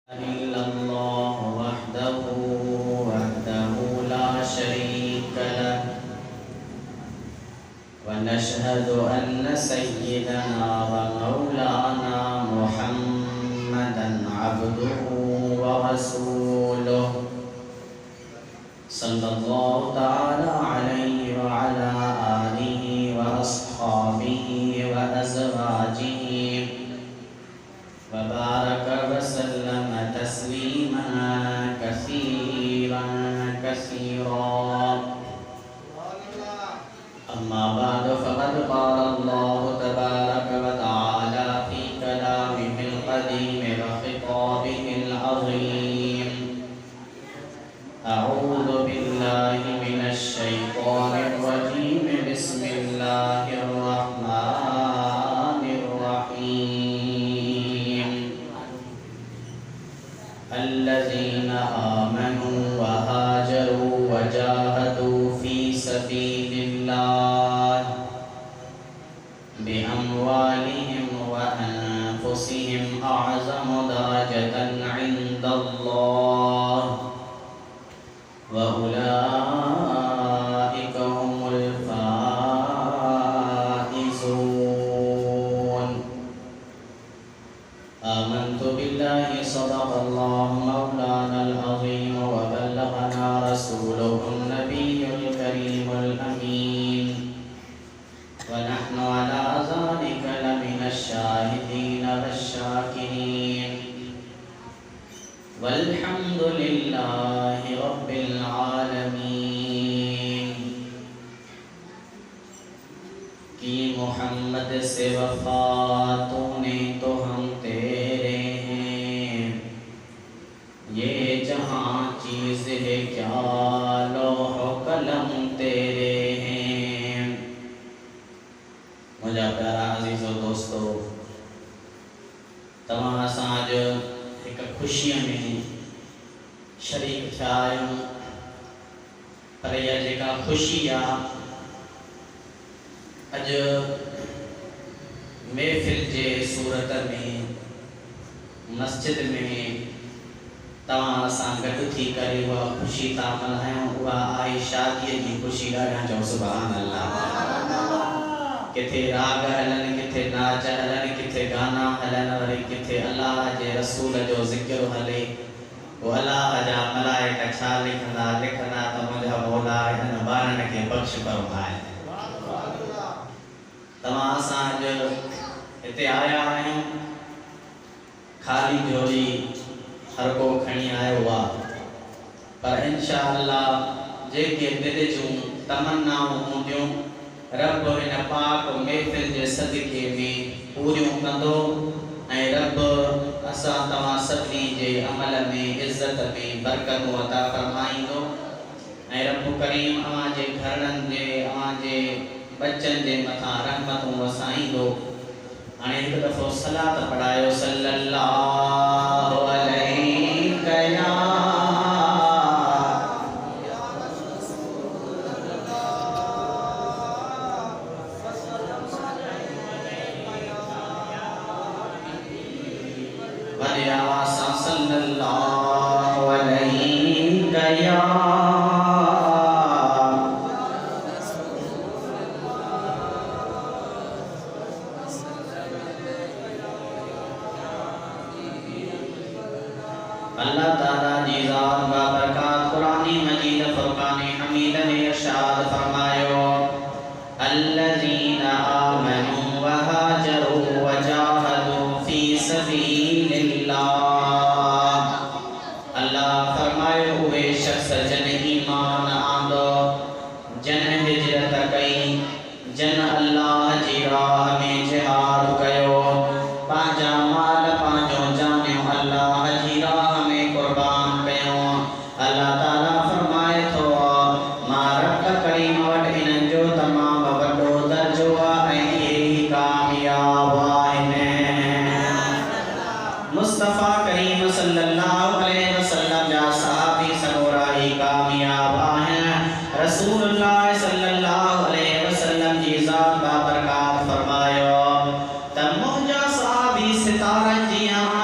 إلا الله وحده لا شريك له ونشهد أن سيدنا ومولانا محمدا عبده ورسوله صلى الله تعالى عليه وعلى آله وأصحابه وأزواجه وبارك وسلم تسليما كثيرا أما بعد فقد قال الله تبارك وتعالى في كلامه القديم وخطابه العظيم أعوذ بالله من الشيطان الرجيم بسم الله الرحمن الرحيم الذين آمنوا وهاجروا وجاهدوا في سبيل الله بأموالهم وأنفسهم أعظم درجة عند الله وأولئك هم الفائزون آمنت بالله صدق الله مولانا العظيم وبلغنا رسوله النبي الكريم الأمين ونحن على ذلك لمن الشاهدين والشاكرين والحمد لله رب العالمين کہ محمد سے وفا تو نے تو ہم تیرے ہیں یہ جہاں چیز ہے کیا لوح و قلم تیرے ہیں مجھا پیارا عزیز و دوستو تمام ساج ایک خوشی میں شریک تھا آیوں پر یہ جگہ خوشی اج محفل جے صورت میں مسجد میں تمام سان گڈ تھی کرے وہ خوشی تا ملائیں وہ آئی شادی کی خوشی ڈاڈا جو سبحان اللہ کتھے راگ ہلن کتھے ناچ ہلن کتھے گانا ہلن وری کتھے اللہ جے رسول جو ذکر ہلے وہ اللہ جا ملائکہ چھا لکھنا تو مجھا مولا ہن بارن کے بخش فرمائے تمام سان جو اتے آیا ہیں خالی جوڑی ہر کو کھنی آئے ہوا پر انشاءاللہ جے کے دل جوں تمنا ہوں رب ان پاک محفل جے صدقے میں پوریوں کندو اے رب اسا تمام سبنی جے عمل میں عزت میں برکت عطا فرمائیندو اے رب کریم اواں جے گھرن جے اواں جے بچن جے متھا رحمتوں وسائیندو ہانے ایک دفعہ صلاۃ پڑھایو صلی اللہ علیہ یا ولی آواسا صلی اللہ علیہ یا اللہ تعالیٰ جی ذات و برکات قرآن مجید فرقان حمید میں ارشاد فرمائیو الذین آمنوا وہاجروا وجاہدوا فی سبیل اللہ اللہ فرمائیو ہوئے شخص جن ایمان آندو جن ہجرت کئی جن اللہ جی راہ میں جہاد کیو پانجا مال پانجو جانیو اللہ جی راہ قربان کیوں اللہ تعالیٰ فرمائے تو مارک کریم وٹ انن جو تمام وڈو درجو آئی کامیاب آئیں مصطفیٰ کریم صلی اللہ علیہ وسلم جا صحابی سنورائی کامیاب آئیں رسول اللہ صلی اللہ علیہ وسلم جی ذات بابرکات فرمائے تم مجھا صحابی ستارن جی آئیں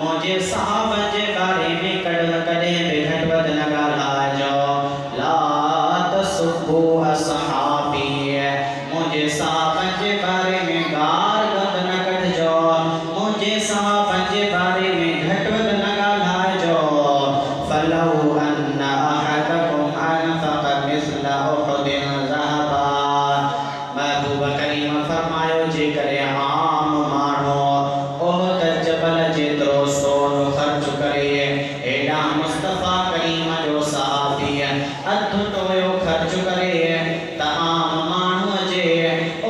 मुझे साहब जे बारे में कॾहिं बि घटि वधि न ॻाल्हाइजो ला तसुब्बू असहाबी मुझे साहब जे बारे में गार गंद न कढिजो मुझे साहब जे बारे में घटि वधि न ॻाल्हाइजो फलऊ अन अहदकुम अनफक़ मिस्ल उहुदिन ज़हबा महबूब करीम फरमायो जेकॾहिं आम माण्हू उहुद जबल जेतिरो सोन ख़र्च करे एॾा मुस्तफ़ा करीम जो सहाबी अधु टोयो ख़र्च करे त आम माण्हूअ जे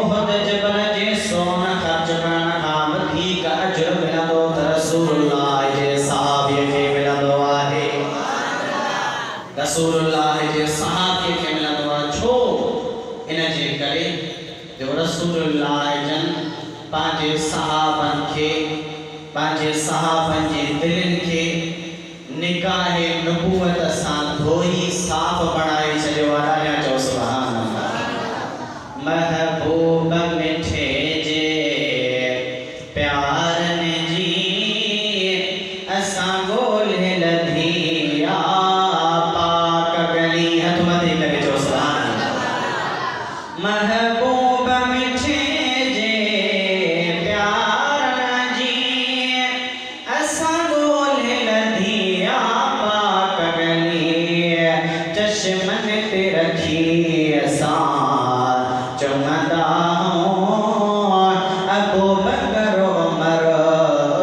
उहुद जबल जे सोन ख़र्च करण खां वधीक अजर मिलंदो त रसूलुल्लाह जे सहाबीअ खे मिलंदो आहे रसूलुल्लाह जे सहाबीअ खे मिलंदो आहे छो इन जे करे जो रसूलुल्लाह जन पंहिंजे सहाबनि जे दिलनि खे निगाह नबूवत सां धोई साफ़ बणाए छॾियो आहे चओ सुभान अल्लाह महबूब मिठे जे प्यारनि जी असां ॻोल्हे लधी पाक गली हथ मथे करे चओ सुभान अल्लाह महबूब मिठे जे प्यारनि जी असां ॻोल्हे लधी पाक गली चश्मन ते रखी असां चवंदा अबू बकर उमर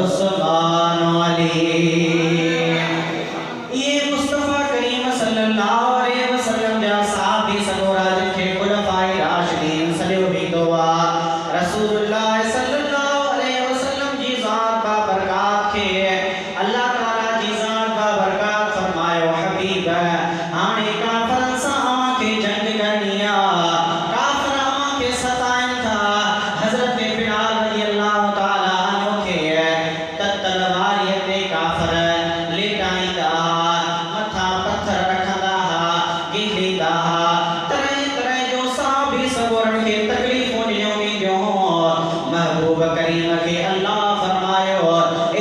उस्मान अली ये मुस्तफ़ा करीम सल्लल्लाहु अलैहि वसल्लम जा सहाबी सगोरा जिनखे खुलफाए राशिदीन सॼो वेंदो आहे रसूलुल्लाह सल्लल्लाहु अलैहि वसल्लम जी ज़ात बा बरकात खे अल्लाह ताला जी ज़ात बा बरकात फरमायो हबीब हाणे काफ़रनि सां अव्हां खे जंग करणी आहे काफ़र अव्हां खे सताइनि था हज़रत बिलाल रज़ियल्लाहु ताला अन्हु खे त तलवारीअ ते काफ़र लेटाईंदा मथा पत्थर रखंदा गिलींदा तरह तरह जो सहाबी सगोरनि खे तकलीफ़ूं ॾिनियूं वेंदियूं महबूब करीम खे अल्लाह फरमायो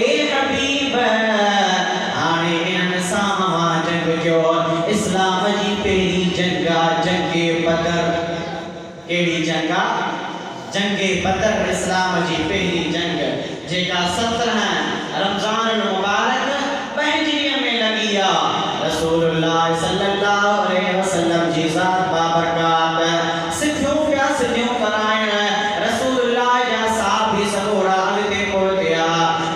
ए हबीब हाणे इन्हनि सां अव्हां जंग कयो इस्लाम जी पहिरीं जंग आहे जंग बदर कहिड़ी जंग आहे जंग बदर इस्लाम जी पहिरीं जंग जेका 17 रमज़ान मुबारक पंहिंजीअ में लॻी आहे रसूलुल्लाह सल्लल्लाहु अलैहि वसल्लम जी ज़ात बाबरकात सिद्धियूं पिया सिद्धियूं कराइण रसूलुल्लाह जा सहाबी सगोरा अॻिते पहुतिया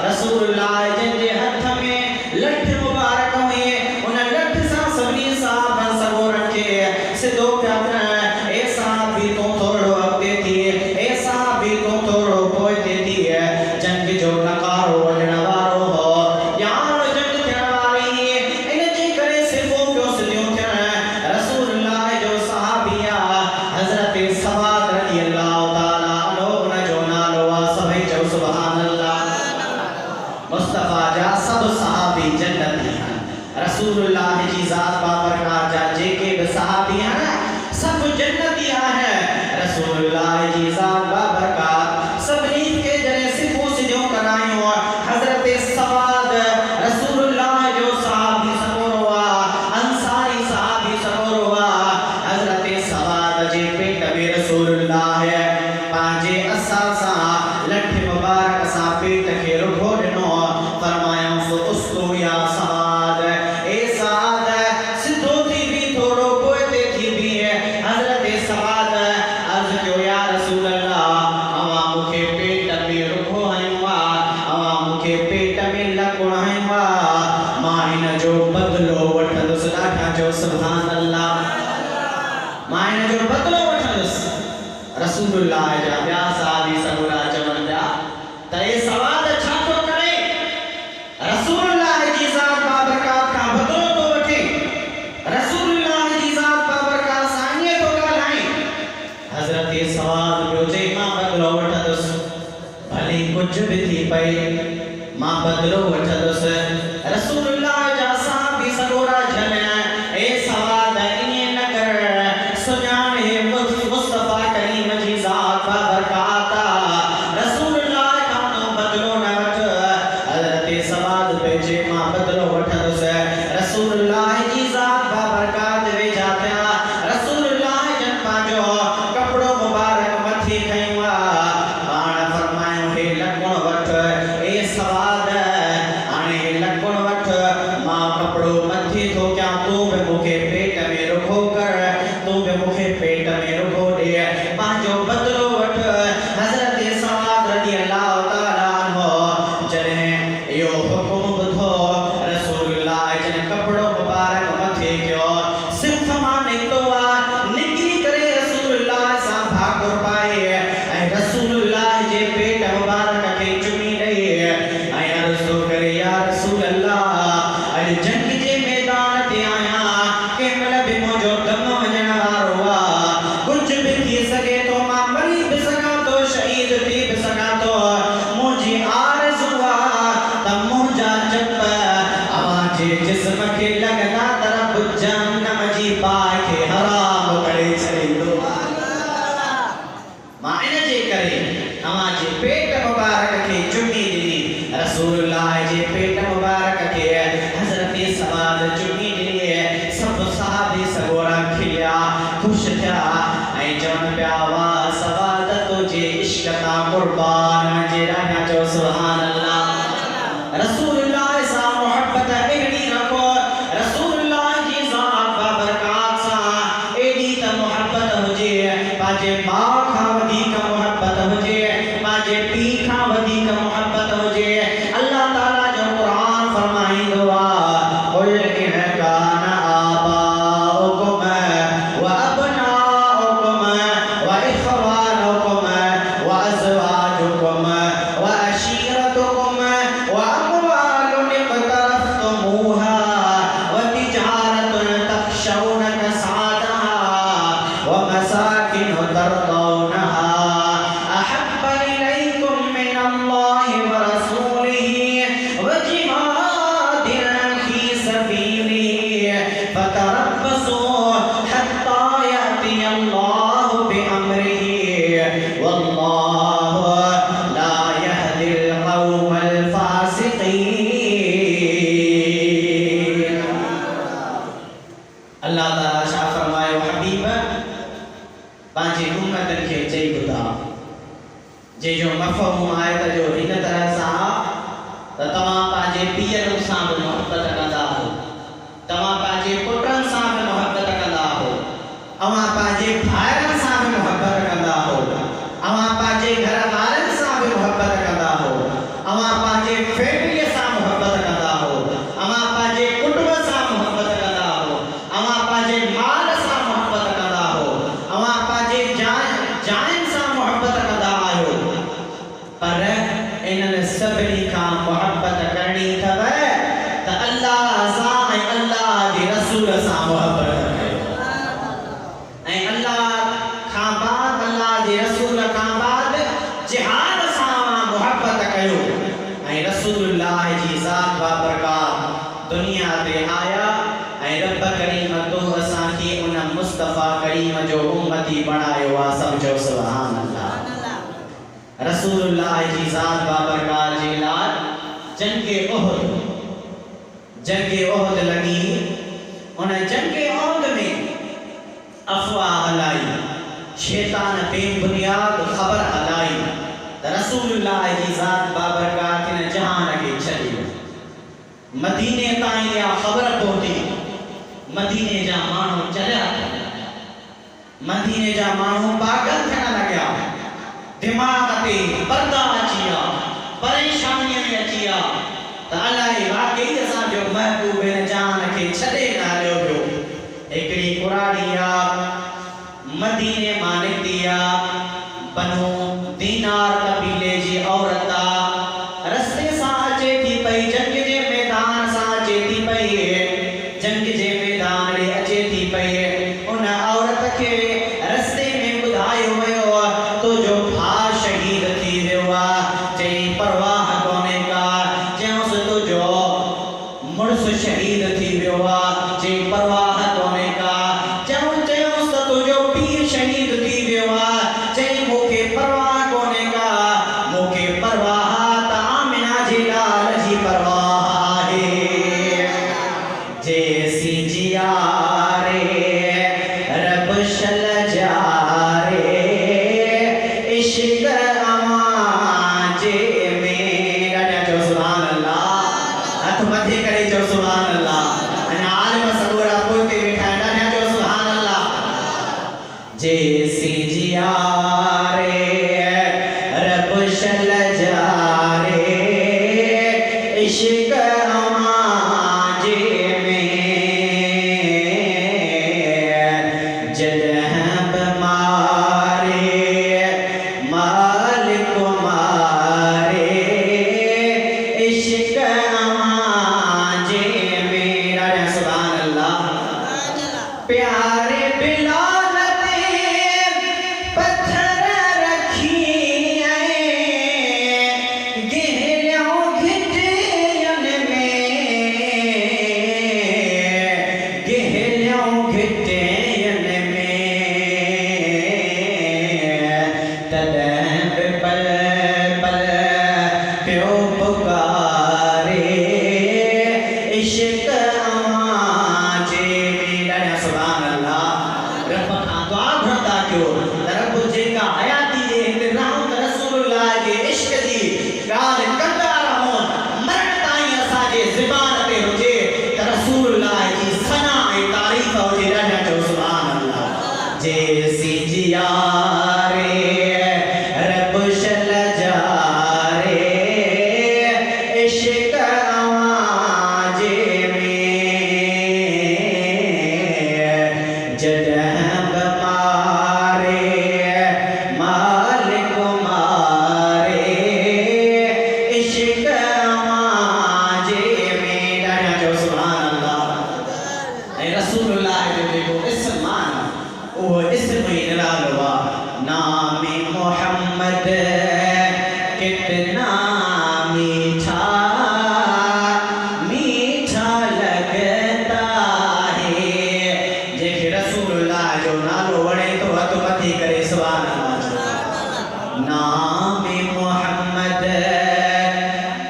रसूलुल्लाह जिन जे हथ में लठ मुबारक हुई उन लठ सां सभिनी सहाबा सगोरनि खे सिधो पिया करण ए सहाबी तूं थोरो अॻिते थी ए सहाबी तूं थोरो पोइते थी जंग जो नकारो वॼण वारो हो यार जंग थियण वारी इन जे करे सिफ़ो पियो सिधियूं थियण रसूलुल्लाह जो सहाबी आहे हज़रत सवाद रज़ियल्लाहु ताला अन्हु उन जो नालो आहे सभई चओ सुभान अल्लाह मुस्तफ़ा जा सभु सहाबी जन्नती आहिनि रसूलुल्लाह जी ज़ात बाबरकात जा जेके बि सहाबी आहिनि सभु जन्नती आहिनि रसूलुल्लाह जी ज़ात बाबरकात सभिनी खे जॾहिं सिफ़ो सिधियूं करायूं हज़रत सवाद रसूलुल्लाह जो सहाबी सगोरो आहे अंसारी सहाबी सगोरो आहे हज़रत सवाद जे पेट में रसूलुल्लाह पंहिंजे असा सां लठ मुबारक सां पेट खे रुॻो ॾिनो फरमायो उस्तो या सवाद ए सवाद सिधो थी बि थोरो पोइते थी बि हज़रत सवाद अर्ज़ कयो या रसूल अल्लाह अव्हां मूंखे पेट में रुॻो हयो आहे अव्हां मूंखे पेट में लकुण हयो आहे मां हिन जो बदिलो वठंदुसि ॾाढा चओ सुभान अल्लाह मां हिन जो बदिलो वठंदुसि रसूलुल्लाह जा ॿिया सहाबी सगोरा चवनि पिया त ए सवाद छा थो करे रसूलुल्लाह जी ज़ात बाबरकात खां बदिलो थो वठे रसूलुल्लाह जी ज़ात बाबरकात सां ईअं थो ॻाल्हाए हज़रत सवाद ॿियो चई मां बदिलो वठंदुसि भले कुझु बि थी पए मां बदिलो वठंदुसि रसूलुल्लाह जा सहाबी सगोरा जन ए सवाद ईअं न कर सुञाणे मुस्तफ़ा करीम जी ज़ात बाबरकात रसूलुल्लाह खां बदिलो न वठ हज़रत सवाद सवाद पेचे मां बदलो वठंदुस रसूलुल्लाह जी ज़ात बाबरकात वेझा थिया रसूलुल्लाह जन पंहिंजो कपड़ो मुबारक मथे खयो पाण फरमायो हे लकुण वठ ए सवाद हाणे हे लकुण वठ मां कपड़ो मथे थो कयां तूं बि मूंखे पेट में रुखो कर तूं बि मूंखे पेट में रुखो ॾे पंहिंजो बदिलो वठ हज़रत सवाद रज़ी अल्लाह ताला अन्हु जॾहिं इहो हुकुम ॿुधो रसूलुल्लाह जन कपड़ो मुबारक मथे कयो सिफ़ मां निकितो निकिरी करे रसूलुल्लाह सां भाकुर पाए ऐं रसूलुल्लाह जे पेट मुबारक खे चुमी ॾेई ऐं अर्ज़ थो करे या रसूलल्लाह अॼु जंग जे मैदान ते आहियां कंहिंमहिल बि मुंहिंजो दम वञण वारो आहे कुझु बि थी सघे थो मां मरी बि सघां थो शहीद थी बि सघां थो मुंहिंजी आरज़ू आहे त मुंहिंजा जप अव्हां जे जिस्म खे लॻंदा त रब जहन्नम जी बाहि खे हराम करे छॾींदो मां इन जे करे अव्हां जे पेट मुबारक खे चुमी ॾिनी रसूलुल्लाह जे पेट मुबारक खे हज़रत सवाद चुमी ॾिनी सभु सहाबी सगोरा खिलिया ख़ुशि थिया ऐं चवनि पिया वाह सवाद तुंहिंजे इश्क तां क़ुर्बान जे ॾाढा चओ सुभान अल्लाह रसूलुल्लाह सां मोहब्बत अहिड़ी रखो रसूलुल्लाह जी ज़ात बाबरकात सां एॾी त मोहब्बत हुजे पंहिंजे माउ खां वधीक मोहब्बत हुजे पंहिंजे पीउ खां वधीक मोहब्बत हुजे अल्लाह ताला जो क़ुरान फरमाईंदो आहे कुल इन कान आबाउकुम व अबनाउकुम व इख़वानुकुम व अज़वाजुकुम व अशीरतुकुम व अमवालुन इक़्तरफ़्तुमूहा व तिजारतुन तख़शौन कसादहा व मसाकिन तर्दौनहा अहब्ब इलैकुम मिनल्लाहि व रसूलिहि व जिहादिन फी सबीलिहि फतरब्बसू हत्ता याति अल्लाहु बिअम्रिहि वल्लाहु ला यहदिल क़ौमल फासिक़ीन अल्लाह ताला छा फरमायो हबीब पंहिंजी उम्मतनि खे चई ॿुधा जंहिंजो मफ़हूम आयत जो हिन तरह सां त तव्हां पंहिंजे पीअरुनि सां बि मोहबत कंदा हो तव्हां पंहिंजे पुटनि सां बि मोहबत कंदा हो अव्हां पंहिंजे भाइरनि सां बि मोहबत कंदा हो अव्हां पंहिंजे घर वारनि सां बि मोहबत कंदा हो अव्हां पंहिंजे फैमिलीअ सां मोहबत कंदा हो अव्हां पंहिंजे कुटुंब सां मोहबत कंदा हो अव्हां पंहिंजे माल सां मोहबत कंदा हो अव्हां पंहिंजे जाइन सां मोहबत कंदा आहियो पर इन्हनि सभिनी खां मोहबत करणी अथव त अल्लाह सां ऐं अल्लाह जे रसूल सां मोहबत कयो ऐं अल्लाह खां बाद अल्लाह जे रसूल खां बाद जिहाद सां मोहबत कयो ऐं रसूलुल्लाह जी ज़ात बाबरकात दुनिया ते आया ऐं रब करीम तो असांखे उन मुस्तफ़ा करीम जो उम्मती बणायो आहे सम्झो सुभान अल्लाह रसूलुल्लाह जी ज़ात बाबरकात जे लाइ जंग उहद लगी उन जंग उहद में अफ़वाह हलाई शैतान बेबुनियाद ख़बर हलाई त रसूलुल्लाह जी ज़ात बाबरकात इन जहान खे छॾी मदीने ताईं इहा ख़बर पहुती मदीने जा माण्हू चलिया मदीने जा माण्हू पागल थियण लॻिया दिमाग़ ते पर्दा अची विया परेशानीअ में अची विया त अलाए वाकई असांजो महबूब इन जान खे छॾे न हलियो पियो हिकिड़ी कुराड़ी आहे मदीने मां निकिती आहे बनो दीनार कबीले जी औरत आहे रस्ते सां अचे थी पई जंग जे मैदान सां अचे थी पई जंग जे मैदान ॾे अचे थी पई उन औरत खे रस्ते में ॿुधायो वियो तुंहिंजो भाउ शहीद थी वियो आहे चई परवाह कोन्हे का चयोसि तुंहिंजो मुड़ुसु शहीद थी वियो आहे चई परवाह कोन्हे का चयोसि त तुंहिंजो पीउ शहीद थी वियो आहे चई मूंखे परवाह कोन्हे का मूंखे परवाह त आमिना जे लाल जी परवाह मथे करे जो सुभान अल्लाह अने आलिम सबूरा पोते बैठा ना जो सुभान अल्लाह जैसी जियारे रब शल जारे इश्क आजे में जदह मारे मालिक मारे इश्क आजे में सुभान अल्लाह प्यारे बिलाल पत्थर रखी गहरियों घिटियन में गहरियों घिटियन में तदब पल पल प्यो पुकारे इश्क आजे में सुभान अल्लाह रब खां दुआ घुरंदा कयो रब जेका हयाती जे इंतज़ाम रसूलुल्लाह जे इश्क जी ॻाल्हि कंदा रहो मरण ताईं असांजे ज़बान ते हुजे त रसूलुल्लाह जी सना ऐं तारीफ़ हुजे ॾाढा चओ सुभान अल्लाह जैसी जियारे रब शल जारे इश्क आजे में जदह मारे मालिक मारे इश्क आजे में ॾाढा चओ सुभान अल्लाह ऐं रसूलुल्लाह जो जेको इस्म माना उहो इस्म ई निरालो आहे नाम मोहम्मद कितना मीठा मीठा लगता है जेके रसूलुल्लाह जो नालो वणे तो हथ मथे करे सुभान अल्लाह नाम मोहम्मद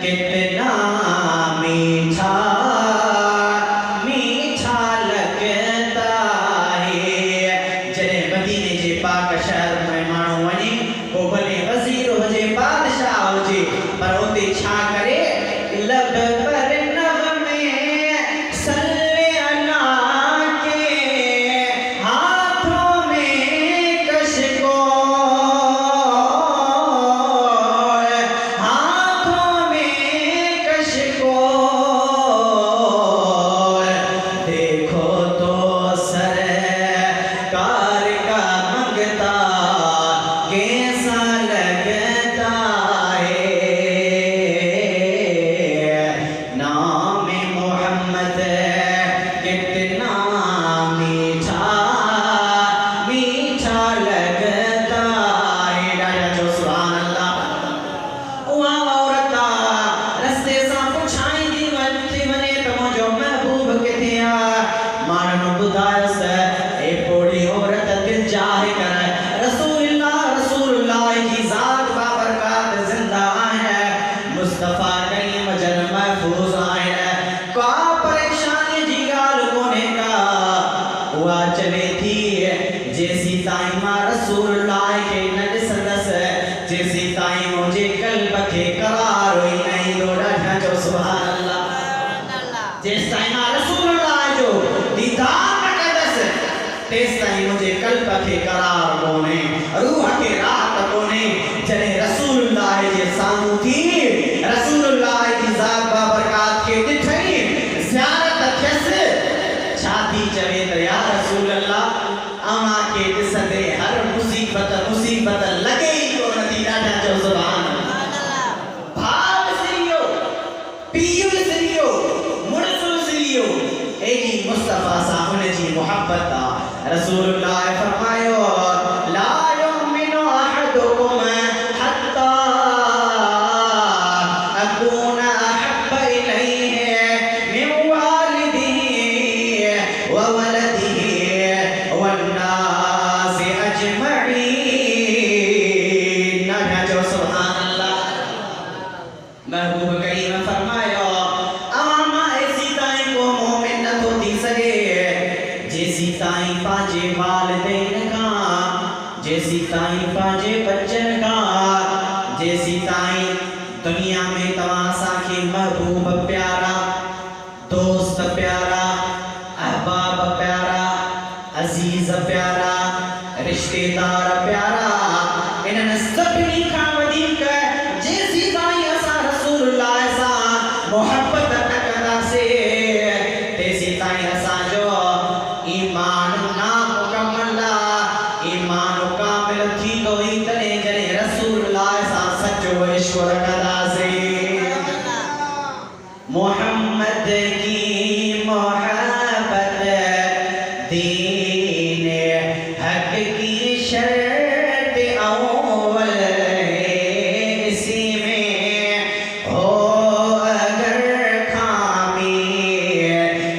कितना मीठा मीठा लगता है जॾहिं मदीने जे पाक शहर में माण्हू वञे पोइ भले वज़ीर हुजे बादशाह हुजे पर उते छा करे लब पर नव में सल्ले अला के हाथों में कशको हाथों में कशको देखो तो सरकार का मंगता कैसा लगता है नाम मोहम्मद कितना मीठा मीठा लगता है ॾाढा चओ सुभान अल्लाह उहा औरत रस्ते सां पुछाईंदी थी वञे त मुंहिंजो महबूब किथे आहे माण्हुनि ॿुधायोसि हे पोड़ी औरत दिल चाहे कर रसूलुल्लाह जी ज़ात बाबरकात ज़िंदा है मुस्तफ़ा करीम जन महफूज़ है का परेशानी जी ॻाल्हि कोन्हे का उहा चवे थी जेसी ताईं मां रसूलुल्लाह खे न ॾिसंदसि जेसी ताईं मुंहिंजे क़ल्ब खे करार ई न ईंदो ॾाढा चओ सुभान अल्लाह जेसि ताईं मां रसूलुल्लाह जो दीदार न कंदसि तेसि ताईं मुंहिंजे क़ल्ब खे करार कोन्हे रूह खे राहत कोन्हे जॾहिं रसूलुल्लाह जे साम्हूं थी रसूलुल्लाह जी ज़ात बाबरकात खे ॾिठई ज़ियारत थियसि छा थी चवे त या रसूल अल्लाह अव्हां खे ॾिसंदे हर मुसीबत लॻे ई कोन थी ॾाढा चओ सुभान अल्लाह भाउ सिरियो पीउ सिरियो मुड़सु सिरियो एॾी मुस्तफ़ा सां हुनजी मुहबत आहे रसूलुल्लाह फरमायो ला युमिनु अहदुकुम हत्ता अकून अहब्ब इलैहि मिन वालिदिही व वलदिही वन्नासि अजमईन ॾाढा चओ सुभान अल्लाह महबूब करीम फरमायो अवां मां ऐसी ताईं को मोमिन नथो थी सघे जेसी ताईं पंहिंजे वालिद دوست پیارا، احباب پیارا، عزیز پیارا، رشتے دار پیارا، انہاں سبھی کھا ودیک جیسی تائیں اساں رسول اللہ سا محبت نکدا سے تیسی تائیں اساں جو ایمان نامکمل ایمان کامل تھی تو ہی تنے جنے رسول اللہ سا سچو عشق رکھدا سے محمد کی محبت دین حق کی شرط اول اسی میں ہو اگر خامی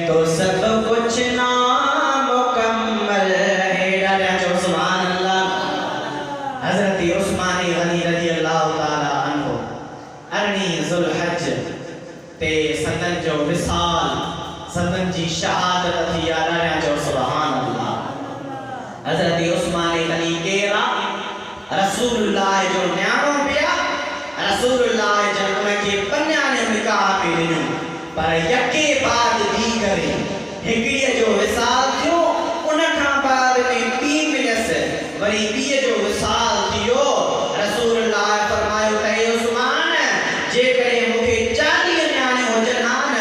تو سب کچھ نامکمل ہے. ڈالیا جو سبحان اللہ. حضرت عثمان غنی رضی اللہ تعالی عنہ ارنی ذوالحج تے ستن جو وصال ستن جی شہادت تھی ڈالیا جو سبحان اللہ. حضرت عثمان غنی کیرا رسول اللہ جو نیانو پیا رسول اللہ جنم کے پنیانے نکاح پہ دنوں پر یکے بعد بھی کرے ہکڑی جو وصال تھیو انکھاں بعد میں پی ملس وری پی جو وصال تھیو رسول اللہ فرمایو تے عثمان جے کرے مکھے 40 نیانے ہو جنان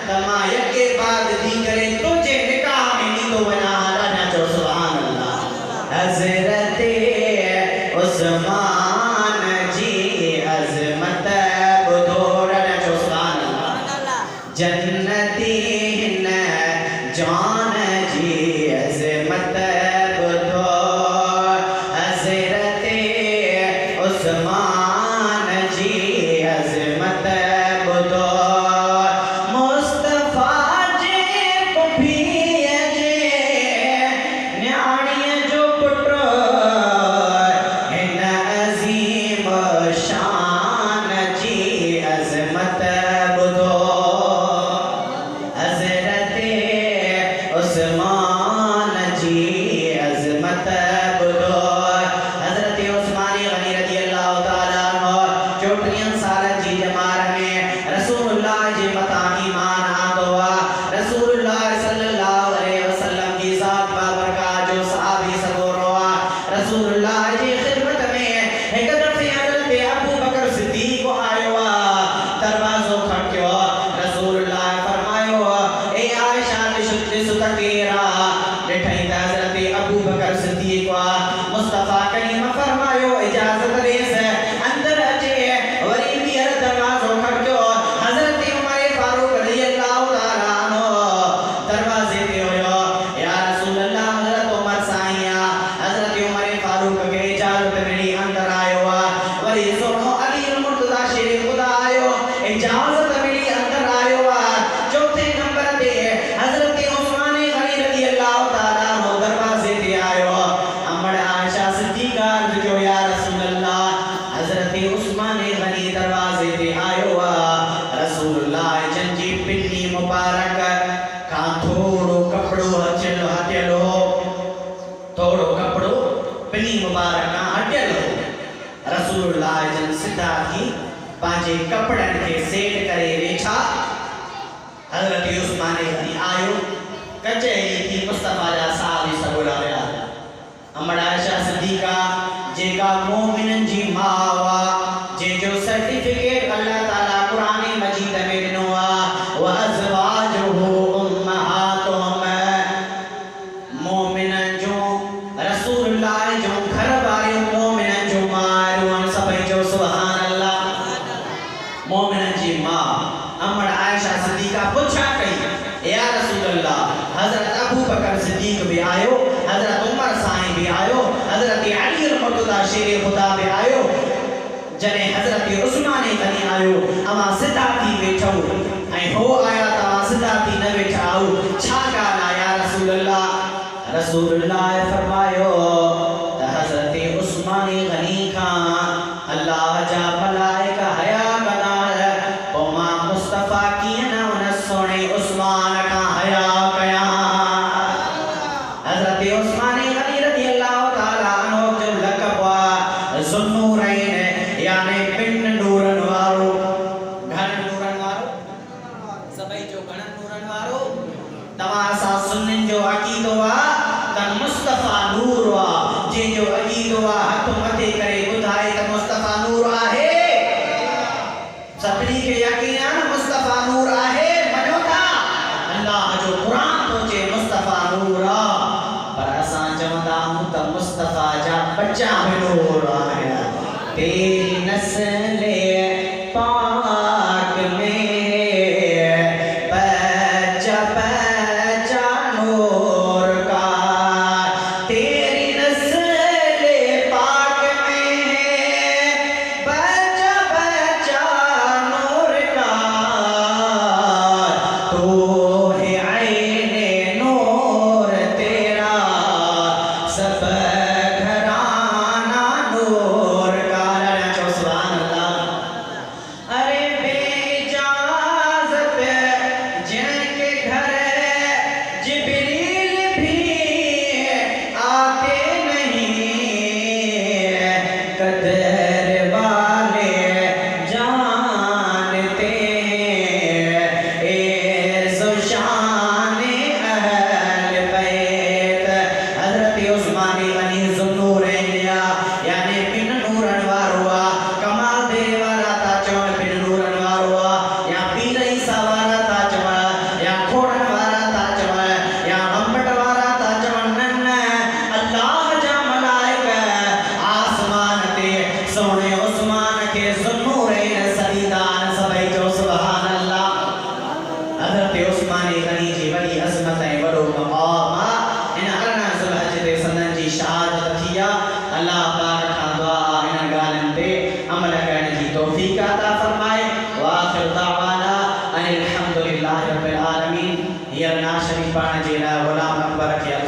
تما یکے بعد بھی کرے تجھے نکاح میں نہیں تو بنا لانا جو سبحان اللہ. حضرت عثمان جی عظمت بدور جو سبحان اللہ. جنتی ہن جان جی عظمت بدور حضرت عثمان جی عظمت بدور مصطفیٰ جی پپھی جی نیاڑی جو پٹر ہن عظیم شان جی عظمت بدور حضرت عثمان جی عظمت بدور. حضرت عثمان غنی رضی اللہ تعالیٰ عنہ چوٹیاں سالن جی جمار میں رسول اللہ جی متا ایمان آدوا رسول اللہ صلی اللہ علیہ وسلم کی ذات بابرکات جو صحابی سبو روا رسول اللہ جی خدمت میں ایک دفعہ حضرت ابو بکر صدیق کو آئیو دروازو کھڑکیو رسول اللہ فرمایو اے عائشہ ستکیرا ڈٹھائی تا حضرت ابو بکر صدیق کو مصطفیٰ کریم فرمایو اجازت ریس اندر اچھے وری بیر دروازو کھڑکیو حضرت عمر فاروق رضی اللہ تعالیٰ عنہ دروازے پہ ہوئیو یا رسول اللہ حضرت عمر سائیاں حضرت عمر فاروق کے اجازت ملی اندر آئیو وری سنو علی المرتضی شیر خدا آئیو اجازت ملی اندر آئیو. چوتھے نمبر دے حضرت عثمان غنی رضی اللہ تعالیٰ عنہ دروازے پہ آئیو امڑ عائشہ صدیقہ عرض کیو یا رسول اللہ حضرت عثمان غنی دروازے پہ آئیو رسول اللہ جنجی پنی مبارک کھان تھوڑو کپڑو ہٹیلو تھوڑو کپڑو پنی مبارک ہٹیلو رسول اللہ جن سدھا تھی پانچے کپڑن کے سیٹ کرے ویچھا حضرت عثمان غنی آئیو کچہری تھی مصطفیٰ جا صحابی سبولا ویلا امڑ عائشہ صدیقہ جے کا مومنن جی ماوا جے جو سرٹیفکیٹ اللہ تعالیٰ قرآن مجید میں دنوا وَأَزْوَاجُهُ أُمَّهَاتُهُمْ مومنن جو رسول اللہ جو گھر بارے مومنن جو ماروان سبھی جو سبحان اللہ. مومنن جی ماں امڑ عائشہ صدیقہ پوچھا کئی یا رسول اللہ حضرت ابو بکر صدیق بھی آئیو حضرت عمر سائیں بھی آئیو حضرت علی المرتضی شیر خدا بھی آئیو جنہیں حضرت عثمان غنی آئیو اما صداقی بیٹھو ऐं हो आया तव्हां सिधा थी न वेठा आहियो छा ॻाल्हि आहे या रसूल अल्लाह रसूल फरमायो त हज़रत उस्मान गनी खां अल्लाह जा मलाइका हया कंदा पोइ मां मुस्तफ़ा कीअं न उन सोणे उस्मान खां हया कयां हज़रत उस्मान गनी रज़ी अल्लाह ताला अन्हु जो लक़ब आहे ज़ुन्नूरैन यानी ॿिनि नूरनि वारो घणनि नूरनि वारो सभई जो नूरन वारो तव्हां सां सुन्ननि जो अक़ीदो आहे त मुस्तफ़ा नूर आहे जंहिंजो अक़ीदो आहे हथ मथे करे ॿुधाए त मुस्तफ़ा नूर आहे सभिनी खे यकीन आहे न मुस्तफ़ा नूर आहे मञो था अल्लाह जो क़ुर थो चए मुस्तफ़ा नूर आहे पर असां चवंदा आहियूं त मुस्तफ़ा जा बच्चा बि नूर आहिनि तेरी नस्ल पाक में बच्चा बच्चा नूर का तेरी नस्ल पाक में बच्चा बच्चा नूर का तो है आईने नूर तेरा सब घराना नूर का सुभान अल्लाह अरे बेइजाज़त जिनके घर जिब्रील भी आते नहीं कदर वाले जानते ए शान अहल बैत हज़रत उस्मान गनी ज़ुन्नूरैन यानी बिन नूरन वारो कमाल दे वारा था चवण बिन नूरन वारो या पीर ईसा वारा था चवण या खोड़न वारा था चवण या अंबट वारा था चवण न अल्लाह जा मलाइक आसमान ते सोने उस्मान के ज़ुन्नूरैन सरीदान सभई जो सुभान अल्लाह हज़रत उस्मान गनी जी वॾी अज़मत ऐं वॾो मक़ाम इन 18 ज़ुल्हज ते संदन जी शहादत थी अल्लाह पाक खां दुआ इन ॻाल्हियुनि ते अमल करण जी तौफ़ीक़ अता फरमाए वाखिर दावाना अनिल हम्दुलिल्लाहि रब्बिल आलमीन हींअर ना शरीफ़ पाण जे लाइ ग़ुलाम अकबर खे